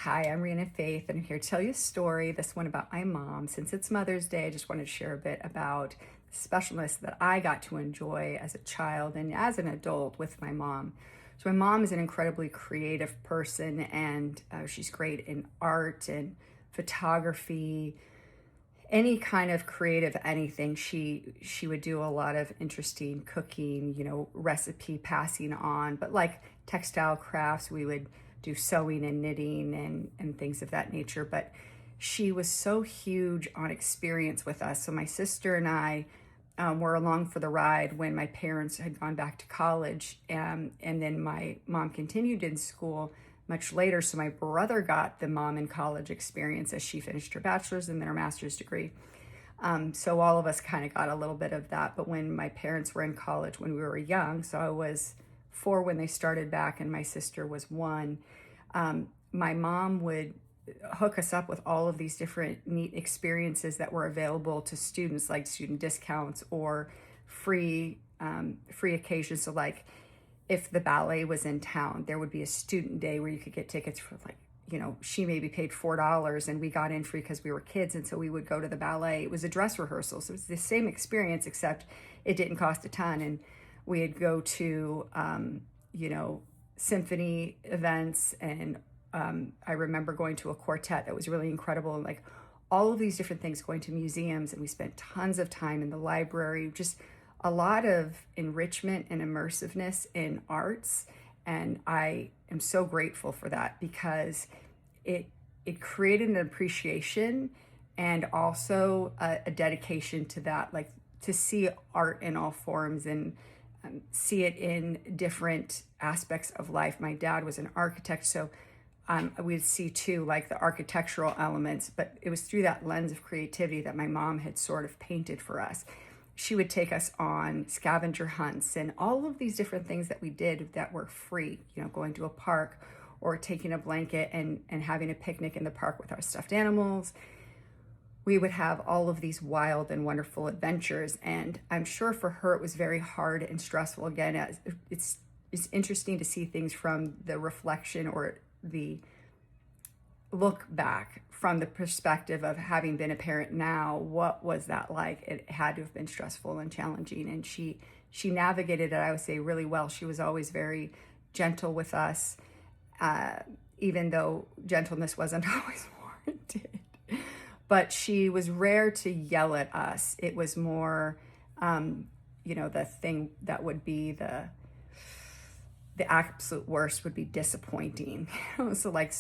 Hi, I'm Rena Faith, and I'm here to tell you a story, this one about my mom. Since it's Mother's Day, I just wanted to share a bit about the specialness that I got to enjoy as a child and as an adult with my mom. So my mom is an incredibly creative person, and she's great in art and photography, any kind of creative anything. She would do a lot of interesting cooking, recipe passing on, but like textile crafts, we would do sewing and knitting and things of that nature. But she was so huge on experience with us. So my sister and I were along for the ride when my parents had gone back to college, and then my mom continued in school much later. So my brother got the mom in college experience as she finished her bachelor's and then her master's degree. So all of us kind of got a little bit of that. But when my parents were in college when we were young, so I was 4 when they started back and my sister was 1, my mom would hook us up with all of these different neat experiences that were available to students, like student discounts or free free occasions. So like if the ballet was in town, there would be a student day where you could get tickets for she maybe paid $4 and we got in free because we were kids. And so we would go to the ballet. It was a dress rehearsal. So it was the same experience, except it didn't cost a ton. And we'd go to, symphony events. And I remember going to a quartet that was really incredible. And like all of these different things, going to museums. And we spent tons of time in the library, just a lot of enrichment and immersiveness in arts. And I am so grateful for that because it created an appreciation and also a dedication to that, like to see art in all forms and see it in different aspects of life. My dad was an architect, so we'd see too, like the architectural elements, but it was through that lens of creativity that my mom had sort of painted for us. She would take us on scavenger hunts and all of these different things that we did that were free, going to a park or taking a blanket and having a picnic in the park with our stuffed animals. We would have all of these wild and wonderful adventures. And I'm sure for her, it was very hard and stressful. Again, it's interesting to see things from the reflection or the look back from the perspective of having been a parent now. What was that like? It had to have been stressful and challenging, and she navigated it, I would say, really well. She was always very gentle with us, even though gentleness wasn't always warranted. But she was rare to yell at us. It was more the thing that would be the absolute worst would be disappointing. So like